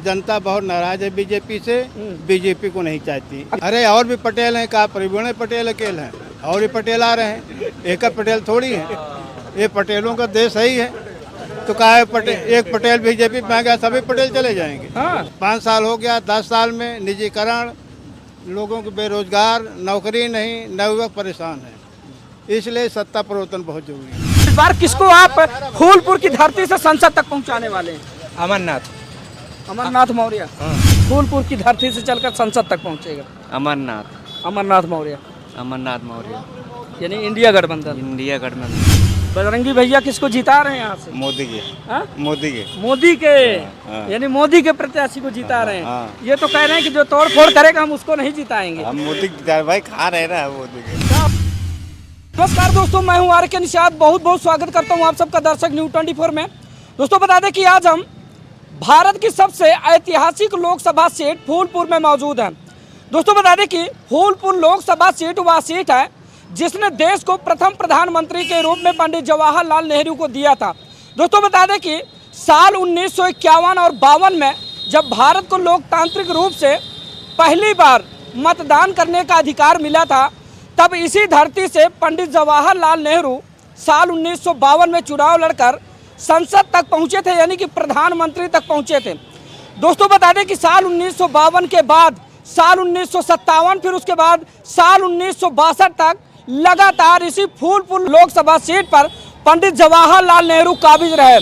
जनता बहुत नाराज है बीजेपी से, बीजेपी को नहीं चाहती। अरे और भी पटेल हैं, कहा प्रवीण पटेल अकेले हैं, और भी पटेल आ रहे हैं, एक पटेल थोड़ी है, ये पटेलों का देश ही है। तो कहा है पटेल, एक पटेल बीजेपी में आ गया, सभी पटेल चले जाएंगे। 5 साल हो गया, 10 साल में निजीकरण, लोगों को बेरोजगार, नौकरी नहीं, नवयुवक परेशान है, इसलिए सत्ता परिवर्तन बहुत जरूरी है। इस बार किसको आप फूलपुर की धरती से संसद तक पहुंचाने वाले हैं? अमरनाथ मौर्य फूलपुर की धरती से चलकर संसद तक पहुंचेगा। अमरनाथ मौर्य यानी इंडिया गठबंधन। बजरंगी भैया किसको जिता रहे हैं यहाँ से? मोदी के यानी मोदी के प्रत्याशी को जिता रहे हैं। ये तो कह रहे हैं कि जो तोड़ फोड़ करेगा हम उसको नहीं जिताएंगे। हम मोदी भाई खा रहे ना मोदी के। नमस्कार दोस्तों, मैं हूँ आर के निषाद। बहुत बहुत स्वागत करता हूँ आप सबका दर्शक न्यूज़ 24 में। दोस्तों बता दें कि आज हम भारत की सबसे ऐतिहासिक लोकसभा सीट फूलपुर में मौजूद हैं। दोस्तों बता दें कि फूलपुर लोकसभा सीट वह सीट है जिसने देश को प्रथम प्रधानमंत्री के रूप में पंडित जवाहरलाल नेहरू को दिया था। दोस्तों बता दें कि साल 1951 और 52 में जब भारत को लोकतांत्रिक रूप से पहली बार मतदान करने का अधिकार मिला था, तब इसी धरती से पंडित जवाहरलाल नेहरू साल 1952 में चुनाव लड़कर संसद तक पहुंचे थे, यानी कि प्रधानमंत्री तक पहुंचे थे। दोस्तों बता दें कि साल 1952 के बाद साल 1957, फिर उसके बाद साल 1962 तक लगातार इसी फूलपुर लोकसभा सीट पर पंडित जवाहरलाल नेहरू काबिज रहे।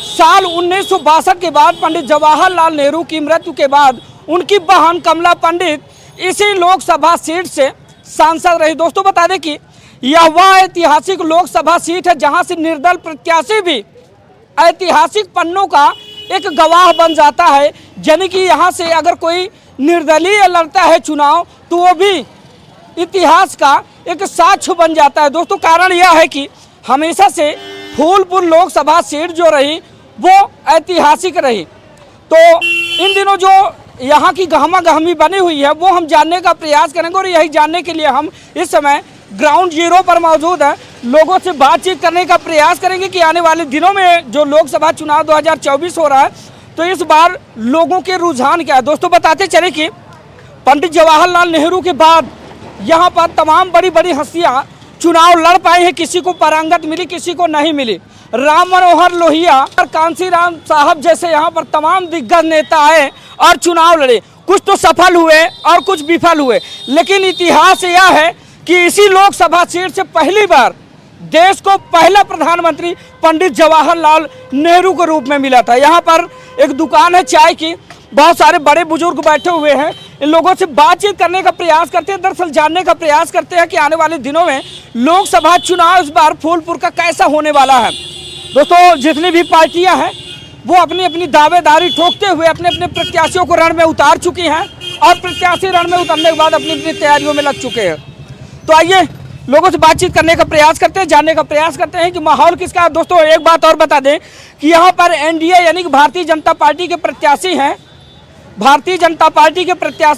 साल 1962 के बाद पंडित जवाहरलाल नेहरू की मृत्यु के बाद उनकी बहन कमला पंडित इसी लोकसभा सीट से सांसद रही। दोस्तों बता दें कि यह वह ऐतिहासिक लोकसभा सीट है जहां से निर्दल प्रत्याशी भी ऐतिहासिक पन्नों का एक गवाह बन जाता है, यानी कि यहाँ से अगर कोई निर्दलीय लड़ता है चुनाव तो वो भी इतिहास का एक साक्ष्य बन जाता है। दोस्तों कारण यह है कि हमेशा से फूलपुर लोकसभा सीट जो रही वो ऐतिहासिक रही। तो इन दिनों जो यहाँ की गहमा गहमी बनी हुई है वो हम जानने का प्रयास करेंगे, और यही जानने के लिए हम इस समय ग्राउंड जीरो पर मौजूद हैं। लोगों से बातचीत करने का प्रयास करेंगे कि आने वाले दिनों में जो लोकसभा चुनाव 2024 हो रहा है, तो इस बार लोगों के रुझान क्या है। दोस्तों बताते चले कि पंडित जवाहरलाल नेहरू के बाद यहाँ पर तमाम बड़ी बड़ी हस्तियाँ चुनाव लड़ पाई हैं। किसी को पारंगत मिली, किसी को नहीं मिली। राम मनोहर लोहिया और कांसी राम साहब जैसे यहाँ पर तमाम दिग्गज नेता आए और चुनाव लड़े। कुछ तो सफल हुए और कुछ विफल हुए, लेकिन इतिहास यह है कि इसी लोकसभा सीट से पहली बार देश को पहला प्रधानमंत्री पंडित जवाहरलाल नेहरू के रूप में मिला था। यहाँ पर एक दुकान है चाय की, बहुत सारे बड़े बुजुर्ग बैठे हुए हैं। इन लोगों से बातचीत करने का प्रयास करते हैं, दरअसल जानने का प्रयास करते हैं कि आने वाले दिनों में लोकसभा चुनाव इस बार फूलपुर का कैसा होने वाला है। दोस्तों जितनी भी पार्टियां हैं वो अपनी अपनी दावेदारी ठोकते हुए अपने अपने प्रत्याशियों को रण में उतार चुकी हैं, और प्रत्याशी रण में उतरने के बाद अपनी अपनी तैयारियों में लग चुके हैं। तो आइए लोगों से बातचीत करने का प्रयास करते हैं, जानने का प्रयास करते हैं कि माहौल किसका है। दोस्तों एक बात और बता दें कि यहाँ पर एनडीए यानी कि भारतीय जनता पार्टी के प्रत्याशी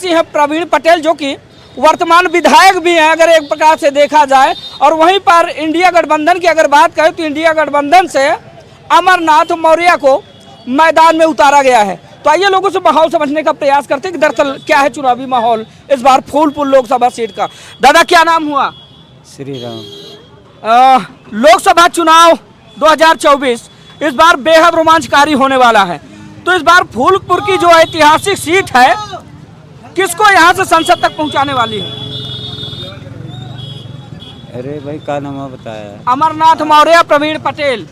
हैं, प्रवीण पटेल, जो कि वर्तमान विधायक भी हैं अगर एक प्रकार से देखा जाए। और वहीं पर इंडिया गठबंधन की अगर बात करें तो इंडिया गठबंधन से अमरनाथ मौर्य को मैदान में उतारा गया है। तो आइए लोगों से माहौल समझने का प्रयास करते हैं कि दरअसल क्या है चुनावी माहौल इस बार फूलपुर लोकसभा सीट का। दादा क्या नाम हुआ? श्री राम। लोकसभा चुनाव 2024 इस बार बेहद रोमांचकारी होने वाला है। तो इस बार फूलपुर की जो ऐतिहासिक सीट है किसको यहाँ से संसद तक पहुँचाने वाली है? अरे भाई क्या नाम बताया? अमरनाथ मौर्य, प्रवीण पटेल।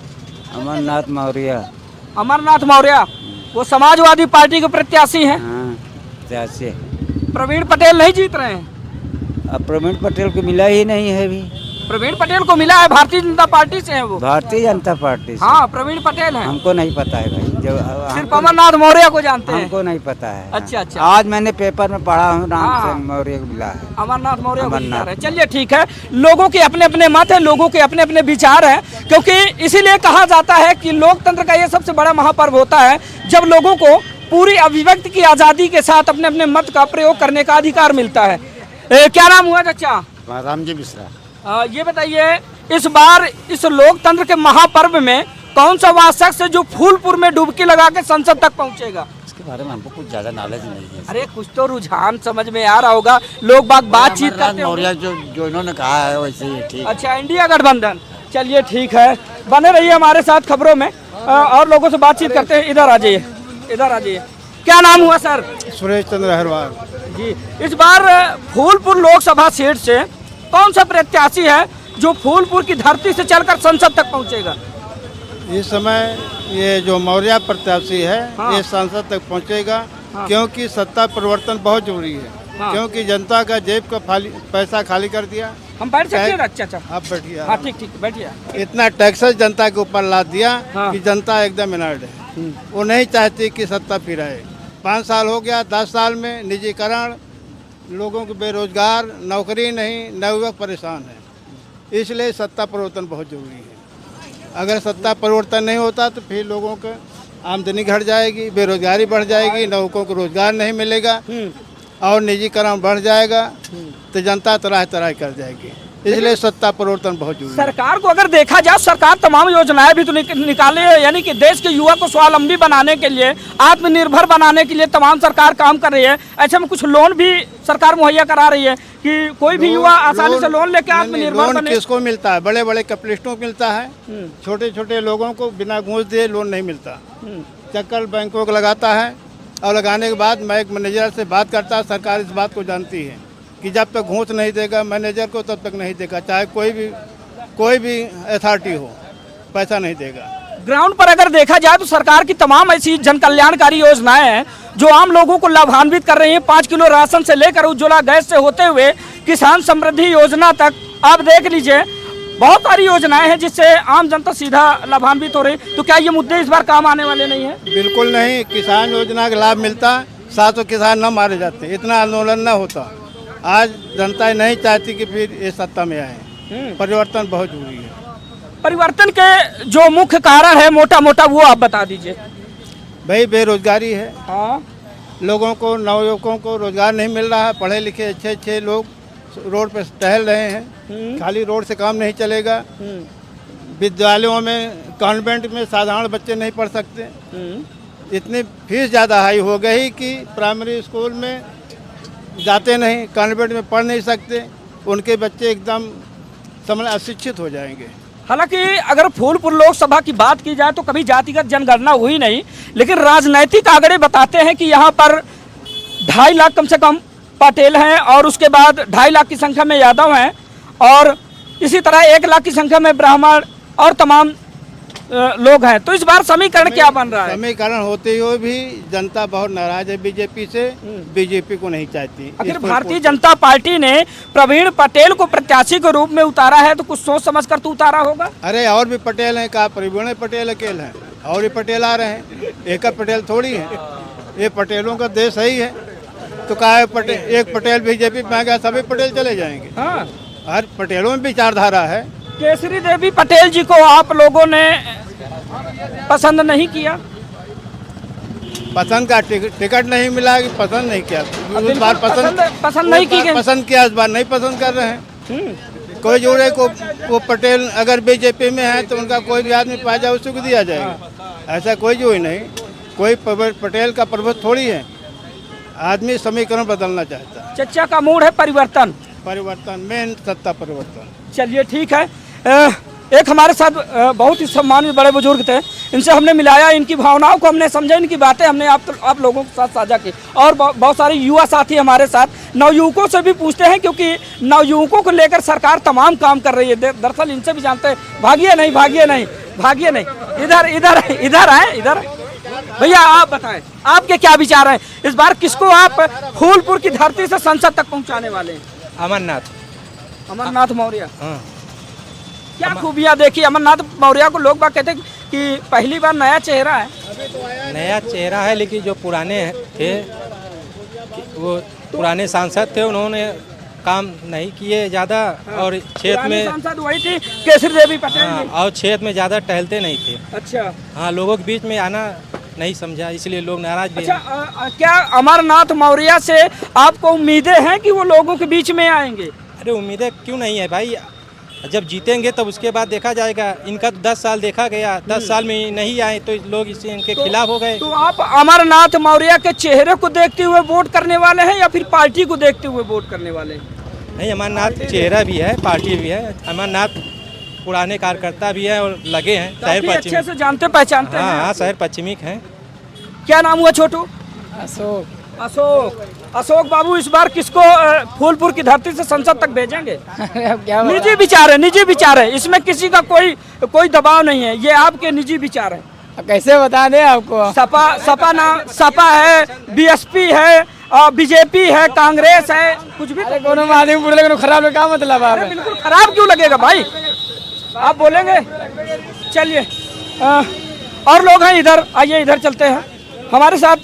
अमरनाथ मौर्य वो समाजवादी पार्टी के प्रत्याशी हैं। प्रवीण पटेल नहीं जीत रहे हैं। अब प्रवीण पटेल को मिला ही नहीं है अभी। प्रवीण पटेल को मिला है, भारतीय जनता पार्टी से है वो। भारतीय जनता पार्टी से? हाँ प्रवीण पटेल है। हमको नहीं पता है भाई, जब सिर्फ अमरनाथ मौर्य को जानते हैं। हमको नहीं पता है। अच्छा। आज मैंने पेपर में पढ़ा हूँ, राम से मौर्य को मिला है, अमरनाथ मौर्य को मिला है। चलिए ठीक है, लोगों के अपने अपने मत है, लोगों के अपने अपने विचार हैं, क्योंकि इसीलिए कहा जाता है कि लोकतंत्र का ये सबसे बड़ा महापर्व होता है जब लोगों को पूरी अभिव्यक्ति की आज़ादी के साथ अपने अपने मत का प्रयोग करने का अधिकार मिलता है। क्या नाम हुआ चाचा? रामजी मिश्रा। ये बताइए इस बार इस लोकतंत्र के महापर्व में कौन सा वह शख्स है जो फूलपुर में डुबकी लगा के संसद तक पहुंचेगा? इसके बारे में हमको कुछ ज्यादा नॉलेज नहीं है। अरे कुछ तो रुझान समझ में आ रहा होगा, लोग बाग बातचीत करते होंगे। मौर्य जो इन्होंने कहा है वैसे ही ठीक। अच्छा, इंडिया गठबंधन, चलिए ठीक है, बने रहिए हमारे साथ खबरों में और लोगों से बातचीत करते हैं। इधर आ जाइए, इधर आ जाइए। क्या नाम हुआ सर? सुरेश चंद्र हरवाल जी। इस बार फूलपुर लोकसभा सीट से कौन सा प्रत्याशी है जो फूलपुर की धरती से चलकर संसद तक पहुंचेगा? इस समय ये जो मौर्य प्रत्याशी है हाँ। ये संसद तक पहुंचेगा, हाँ। क्योंकि सत्ता परिवर्तन बहुत जरूरी है। हाँ। क्योंकि जनता का जेब का पैसा खाली कर दिया। हम बैठ सकते हैं? अच्छा अच्छा, आप बैठिए। हाँ ठीक ठीक, बैठिए। इतना टैक्सेस जनता के ऊपर लाद दिया हाँ। कि जनता एकदम इनर्ट है। वो नहीं चाहती कि सत्ता फिर आए। 5 साल हो गया, 10 साल में निजीकरण, लोगों को बेरोजगार, नौकरी नहीं, नवयुवक परेशान है। इसलिए सत्ता परिवर्तन बहुत जरूरी है। अगर सत्ता परिवर्तन नहीं होता तो फिर लोगों को आमदनी घट जाएगी, बेरोजगारी बढ़ जाएगी, नौकरों को रोजगार नहीं मिलेगा और निजीकरण बढ़ जाएगा तो जनता तराह तराह कर जाएगी। इसलिए सत्ता परिवर्तन बहुत जरूरी है। सरकार को अगर देखा जाए, सरकार तमाम योजनाएं भी तो निकाले, यानी कि देश के युवा को स्वावलंबी बनाने के लिए, आत्मनिर्भर बनाने के लिए तमाम सरकार काम कर रही है। ऐसे में कुछ लोन भी सरकार मुहैया करा रही है कि कोई भी युवा आसानी से लोन लेके आत्मनिर्भर बने। किसको मिलता है? बड़े बड़े कैपिटलिस्टों को मिलता है, छोटे छोटे लोगों को बिना घूस दिए लोन नहीं मिलता। चक्कर बैंकों को लगाता है और लगाने के बाद बैंक मैनेजर से बात करता है। सरकार इस बात को जानती है कि जब तक घूस नहीं देगा मैनेजर को तब तक नहीं देगा, चाहे कोई भी अथॉरिटी हो, पैसा नहीं देगा। ग्राउंड पर अगर देखा जाए तो सरकार की तमाम ऐसी जन कल्याणकारी योजनाएं हैं जो आम लोगों को लाभान्वित कर रही हैं। 5 किलो राशन से लेकर उज्ज्वला गैस से होते हुए किसान समृद्धि योजना तक आप देख लीजिए, बहुत सारी योजनाएं हैं जिससे आम जनता सीधा लाभान्वित हो रही। तो क्या ये मुद्दे इस बार काम आने वाले नहीं है? बिल्कुल नहीं। किसान योजना का लाभ मिलता, 700 किसान न मारे जाते, इतना आंदोलन न होता। आज जनता नहीं चाहती कि फिर ये सत्ता में आए। परिवर्तन बहुत जरूरी है। परिवर्तन के जो मुख्य कारण है मोटा मोटा वो आप बता दीजिए। भाई बेरोजगारी है। हाँ, लोगों को, नवयुवकों को रोजगार नहीं मिल रहा है। पढ़े लिखे अच्छे लोग रोड पे टहल रहे हैं। खाली रोड से काम नहीं चलेगा। विद्यालयों में, कॉन्वेंट में साधारण बच्चे नहीं पढ़ सकते। इतनी फीस ज़्यादा हाई हो गई कि प्राइमरी स्कूल में जाते नहीं, कॉन्वेंट में पढ़ नहीं सकते। उनके बच्चे एकदम समझ अशिक्षित हो जाएंगे। हालांकि अगर फूलपुर लोकसभा की बात की जाए तो कभी जातिगत जनगणना हुई नहीं, लेकिन राजनैतिक आंकड़े बताते हैं कि यहाँ पर 2.5 लाख कम से कम पटेल हैं और उसके बाद 2.5 लाख की संख्या में यादव हैं और इसी तरह 1 लाख की संख्या में ब्राह्मण और तमाम लोग हैं। तो इस बार समीकरण क्या बन रहा है? समीकरण होते हुए भी जनता बहुत नाराज है बीजेपी से। बीजेपी को नहीं चाहती। आखिर भारतीय जनता पार्टी ने प्रवीण पटेल को प्रत्याशी के रूप में उतारा है तो कुछ सोच समझ कर तो उतारा होगा। अरे और भी पटेल हैं, कहा प्रवीण पटेल अकेले हैं, और भी पटेल आ रहे हैं। एक पटेल थोड़ी है, ये पटेलों का देश ही है। तो कहा है पटेल, एक पटेल बीजेपी में आ गया, सभी पटेल चले जाएंगे। हाँ, हर पटेलों में विचारधारा है। केसरी देवी पटेल जी को आप लोगों ने पसंद नहीं किया? पसंद का टिकट नहीं मिला कि पसंद नहीं किया। उस बार पसंद नहीं की गई। पसंद किया, इस बार नहीं पसंद कर रहे हैं। कोई जोड़े को वो पटेल अगर बीजेपी में है तो उनका कोई भी आदमी पा जाए उसको दिया जाएगा। ऐसा कोई जो ही नहीं। कोई पटेल का प्रभुत्व थोड़ी है। आदमी समीकरण बदलना चाहता है। चर्चा का मूड है परिवर्तन मेन सत्ता परिवर्तन। चलिए ठीक है। एक हमारे साथ बहुत ही सम्मानित बड़े बुजुर्ग थे, इनसे हमने मिलाया, इनकी भावनाओं को हमने समझा, इनकी बातें हमने आप लोगों के साथ साझा की और बहुत सारे युवा साथी हमारे साथ नवयुवकों से भी पूछते हैं क्योंकि नवयुवकों को लेकर सरकार तमाम काम कर रही है। दरअसल इनसे भी जानते हैं। भागिए नहीं, इधर आए। भैया आप बताएं, आपके क्या विचार हैं इस बार? किसको आप फूलपुर की धरती से संसद तक पहुंचाने वाले हैं? अमरनाथ मौर्य। क्या खूबियां देखी अमरनाथ मौर्य को? लोग बात कहते हैं कि पहली बार नया चेहरा है। लेकिन जो पुराने थे, वो पुराने सांसद थे, उन्होंने काम नहीं किए ज़्यादा। और क्षेत्र में सांसद वही थी केसरी देवी पटेल। हाँ, और क्षेत्र में ज़्यादा टहलते नहीं थे। अच्छा। हाँ, लोगों के बीच में आना नहीं समझा, इसलिए लोग नाराज भी हैं। अच्छा, क्या अमरनाथ मौर्य से आपको उम्मीदें हैं कि वो लोगों के बीच में आएंगे? अरे उम्मीदें क्यों नहीं है भाई, जब जीतेंगे तब उसके बाद देखा जाएगा। इनका तो 10 साल देखा गया, 10 साल में नहीं आए तो लोग इससे इनके खिलाफ हो गए। तो आप अमरनाथ मौर्य के चेहरे को देखते हुए वोट करने वाले हैं या फिर पार्टी को देखते हुए वोट करने वाले हैं? नहीं, अमरनाथ चेहरा भी है, पार्टी भी है। अमरनाथ पुराने कार्यकर्ता भी है और लगे हैं। शहर काफी पश्चिमी, अच्छे से जानते पहचानते हैं। हाँ, शहर पश्चिमी हैं। क्या नाम हुआ छोटू? अशोक। अशोक बाबू, इस बार किसको फूलपुर की धरती से संसद तक भेजेंगे? अब क्या निजी विचार है, इसमें किसी का कोई दबाव नहीं है, ये आपके निजी विचार है। कैसे बता दें आपको? सपा है, बीएसपी है, बीजेपी है, कांग्रेस है, कुछ भी। कोनो आदमी बोले कोनो खराब क्या मतलब आप? बिल्कुल खराब क्यों लगेगा भाई, आप बोलेंगे। चलिए और लोग हैं इधर, आइए इधर चलते हैं हमारे साथ,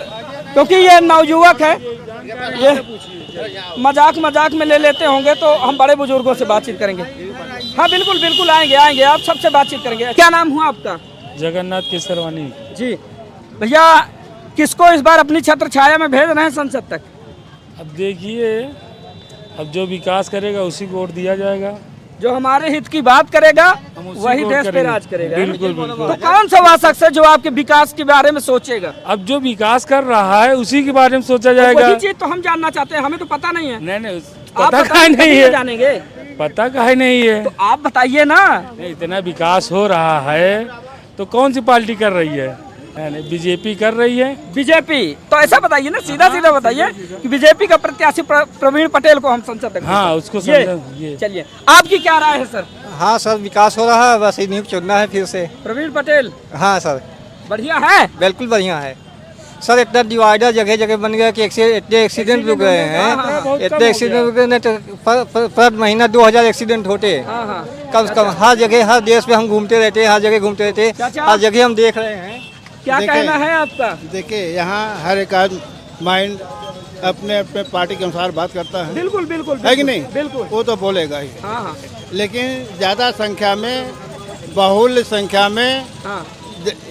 क्योंकि ये नवयुवक है, ये मजाक में ले लेते होंगे तो हम बड़े बुजुर्गों से बातचीत करेंगे। हाँ बिल्कुल आएंगे, आप सबसे बातचीत करेंगे। क्या नाम हुआ आपका? जगन्नाथ केसरवानी जी भैया, किसको इस बार अपनी छत्र छाया में भेज रहे हैं संसद तक? अब देखिए, अब जो विकास करेगा उसी को वोट दिया जाएगा। जो हमारे हित की बात करेगा वही को देश पे करेंगे। राज करेगा। बिल्कुल। तो कौन सा वह शख्स है जो आपके विकास के बारे में सोचेगा? अब जो विकास कर रहा है उसी के बारे में सोचा वही जाएगा। चीज तो हम जानना चाहते हैं, हमें तो पता नहीं है। नहीं, आप पता काहे बताइए, नहीं तभी है, जानेंगे। पता काहे नहीं है। तो आप बताइए ना। नहीं, इतना विकास हो रहा है तो कौन सी पार्टी कर रही है? बीजेपी कर रही है। बीजेपी? तो ऐसा बताइए ना, सीधा बताइए कि बीजेपी का प्रत्याशी प्रवीण पटेल को हम संसद तक। हाँ, उसको ये चलिए, आपकी क्या राय है सर? हाँ सर, विकास हो रहा है, बस इन्हीं को चुनना है फिर से। प्रवीण पटेल हाँ सर, बढ़िया है, बिल्कुल बढ़िया है सर। इतना डिवाइडर जगह जगह बन गया कि इतने एक्सीडेंट रुक रहे हैं, इतने एक्सीडेंट रुक रहे तो पर महीना 2000 एक्सीडेंट होते कम से कम। हर जगह, हर देश में हम घूमते रहते हैं, हर जगह घूमते रहते हैं, हर जगह हम देख रहे हैं। क्या कहना है आपका? देखिए, यहाँ हर एक आदमी माइंड अपने अपने पार्टी के अनुसार बात करता है। बिल्कुल है कि नहीं? बिल्कुल। वो तो बोलेगा ही। हाँ। लेकिन ज़्यादा संख्या में, बहुल संख्या में हाँ।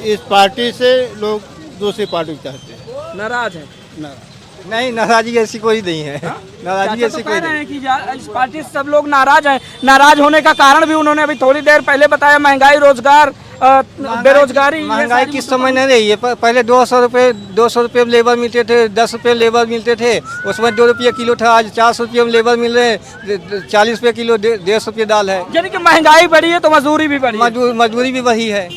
इस पार्टी से लोग दूसरी पार्टी को चाहते हैं। नाराज है? नहीं, नाराजगी ऐसी कोई नहीं है। नाराजगी ऐसी कोई नहीं है कि इस पार्टी से सब लोग नाराज हैं। नाराज होने का कारण भी उन्होंने अभी थोड़ी देर पहले बताया, महंगाई, रोजगार, बेरोजगारी। महंगाई किस समय नहीं रही है। पहले 200 रुपये लेबर मिलते थे, 10 रुपये लेबर मिलते थे, उसमें 2 रुपये किलो था। आज 400 रुपये में लेबर मिल रहे हैं, 40 रुपये किलो, 150 रुपये दाल है। यानी कि महंगाई बढ़ी है तो मजदूरी भी बढ़ी है। मजदूरी भी बढ़ी है।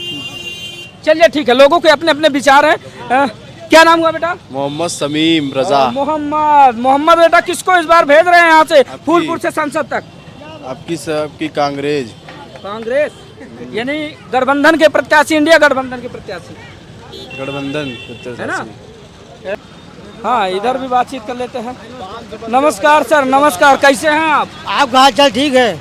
चलिए ठीक है, लोगों के अपने अपने विचार हैं। क्या नाम हुआ बेटा? मोहम्मद समीम रजा। मोहम्मद बेटा, किसको इस बार भेज रहे हैं यहाँ से फूलपुर से संसद तक? आपकी कांग्रेस। कांग्रेस यानी गठबंधन के प्रत्याशी, इंडिया गठबंधन के प्रत्याशी, गठबंधन है ना? हाँ, इधर भी बातचीत कर लेते हैं। नमस्कार सर, नमस्कार, कैसे हैं आप? आपका हाल चाल ठीक है?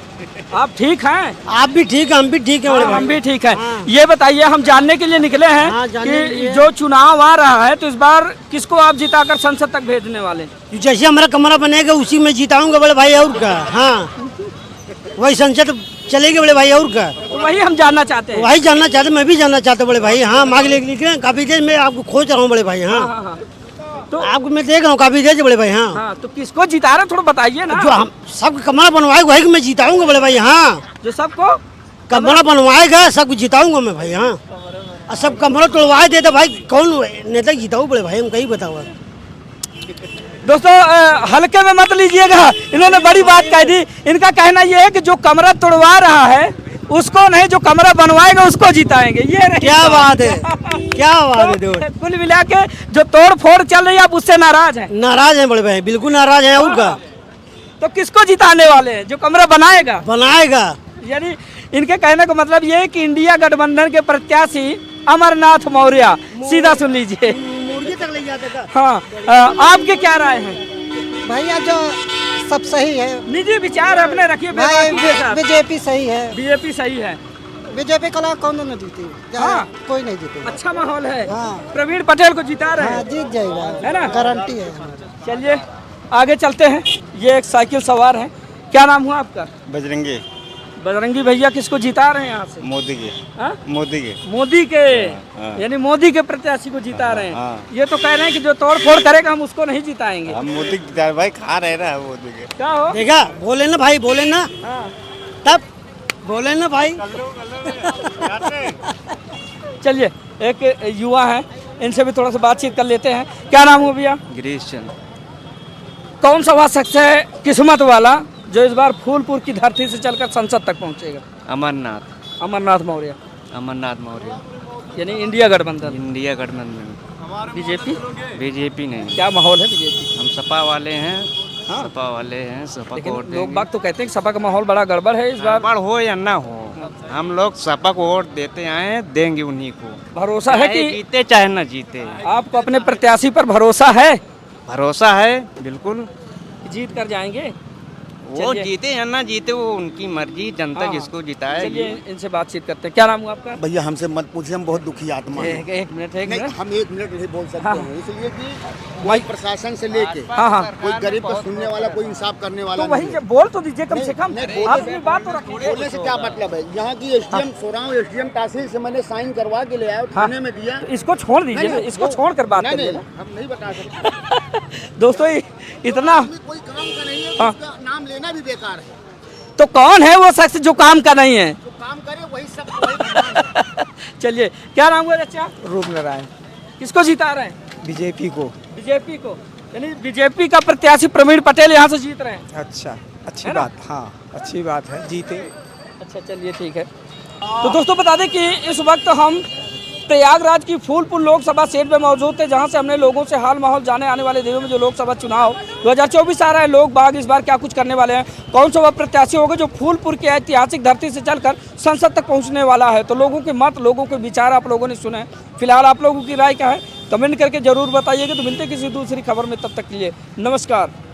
आप ठीक हैं? आप भी ठीक है, हम भी ठीक है। हम भी ठीक हैं। ये बताइए, हम जानने के लिए निकले हैं कि जो चुनाव आ रहा है तो इस बार किसको आप जिताकर संसद तक भेजने वाले? जैसे हमारा कमरा बनेगा उसी में जिताऊंगा बड़े भाई, और क्या। हाँ, वही संसद चलेगी बड़े भाई, और क्या। वही हम जानना चाहते हैं। वही जानना चाहते, मैं भी जानना चाहता बड़े भाई। हाँ, मांग लेके काफी देर में आपको खोज रहा हूँ बड़े भाई। हाँ, तो आपको मैं देख रहा हूँ काफी देर से बड़े भाई। हाँ, तो किसको जिता रहे थोड़ा बताइए ना। जो हम सब कमरा बनवाएगा वही मैं जिताऊंगा बड़े भाई। हाँ, जो सबको कमरा बनवाएगा सबको जिताऊंगा मैं भाई। हाँ, और सब कमरा तोड़वाए देता भाई, कौन नेता जिताऊ बड़े भाई, हम कहीं बताओ। दोस्तों हल्के में मत लीजिएगा, इन्होंने बड़ी बात कह दी। इनका कहना यह है कि जो कमरा तोड़वा रहा है उसको नहीं, जो कमरा बनवाएगा उसको जिताएंगे। ये क्या बात है, क्या बात है। तो कुल मिला के जो तोड़ फोड़ चल रही है आप उससे नाराज हैं? नाराज हैं बड़े भाई, बिल्कुल नाराज हैं। और का तो किसको जिताने वाले हैं? जो कमरा बनाएगा। यानी इनके कहने का मतलब ये है कि इंडिया गठबंधन के प्रत्याशी अमरनाथ मौर्य, सीधा सुन लीजिए। हाँ, आपके क्या राय है? भैया जो सब सही है, निजी विचार अपने रखिए। बीजेपी सही है। बीजेपी सही है। बीजेपी का कौन नहीं जीती? हाँ, कोई नहीं जीते। अच्छा माहौल है। हाँ, प्रवीण पटेल को जिता रहे हैं। हाँ, जीत जाएगा, है ना? गारंटी है। चलिए आगे चलते हैं। ये एक साइकिल सवार है। क्या नाम हुआ आपका? बजरंगी भैया, किसको जिता रहे हैं यहाँ से? मोदी के। हाँ? मोदी के यानी मोदी के प्रत्याशी को जिता रहे हैं। ये तो कह रहे हैं कि जो तोड़ फोड़ करेगा हम उसको नहीं जिताएंगे। हम मोदी भाई खा रहे ना मोदी के। क्या हो देखा, बोले ना भाई, बोले ना। हाँ। तब बोले ना भाई। चलिए, एक युवा है, इनसे भी थोड़ा सा बातचीत कर लेते हैं। क्या नाम हो भैया? गिरीश चंद। कौन सा वह शख्स है किस्मत वाला जो इस बार फूलपुर की धरती से चलकर संसद तक पहुंचेगा? अमरनाथ। अमरनाथ मौर्य, अमरनाथ मौर्य। यानी इंडिया गठबंधन। इंडिया गठबंधन। बीजेपी? बीजेपी नहीं, क्या माहौल है बीजेपी? हम सपा वाले हैं। सपा वाले हैं, सपा को वोट लेकिन लोग देंगे। बाग तो कहते हैं कि सपा का माहौल बड़ा गड़बड़ है इस बार। गड़बड़ हो या ना हो, हम लोग सपा को वोट देते आए हैं, देंगे उन्हीं को। भरोसा है चाहे कि जीते चाहे ना जीते। आपको अपने प्रत्याशी पर भरोसा है? भरोसा है बिल्कुल। जीत कर जाएंगे? वो चलिए। जीते या ना जीते वो उनकी मर्जी, जनता हाँ, जिसको जिताए। चलिए इनसे बातचीत करते हैं। क्या नाम हुआ आपका? भैया हमसे मत पूछिए, हम बहुत दुखी आत्मा हैं। एक मिनट, एक नहीं, मिनट। हम 1 मिनट नहीं बोल सकते हाँ। हैं, इसलिए कि कोई प्रशासन से लेके हाँ हाँ, कोई गरीब को सुनने वाला, कोई इंसाफ करने वाला तो वही नहीं जब बोल तो दीजिए कम से कम। नहीं, आप अपनी बात तो रखिए। बोलने से क्या मतलब है? यहाँ की एसडीएम सोराव, एसडीएम तहसील से मैंने साइन करवा के ले आया, थाने में दिया। तो इसको छोड़ दीजिए ना, इसको छोड़ कर बात नहीं, करिए नहीं, ना। हम नहीं बता सकते। दोस्तों इतना कोई काम का नहीं है, हाँ। उसका नाम लेना भी बेकार है। तो कौन है वो शख्स जो काम का नहीं है? जो काम करे वही सब। चलिए, क्या नाम हुआ बच्चा? रूप नारायण। किसको जिता रहे हैं? बीजेपी को। बीजेपी को, यानी बीजेपी का प्रत्याशी प्रवीण पटेल यहाँ से जीत रहे हैं। अच्छा, अच्छी है ना? बात। हाँ, अच्छी बात है, जीते। अच्छा, चलिए ठीक है। तो दोस्तों बता दें कि इस वक्त हम प्रयागराज की फूलपुर लोकसभा सीट में मौजूद थे, जहां से हमने लोगों से हाल माहौल जाने। आने वाले दिनों में जो लोकसभा चुनाव 2024 आ रहा है, लोग बाग इस बार क्या कुछ करने वाले हैं, कौन सा वह प्रत्याशी होगा जो फूलपुर की ऐतिहासिक धरती से चलकर संसद तक पहुंचने वाला है। तो लोगों के मत, लोगों के विचार आप लोगों ने सुने। फिलहाल आप लोगों की राय क्या है, कमेंट करके जरूर बताइएगा। तो मिलते किसी दूसरी खबर में, तब तक के लिए नमस्कार।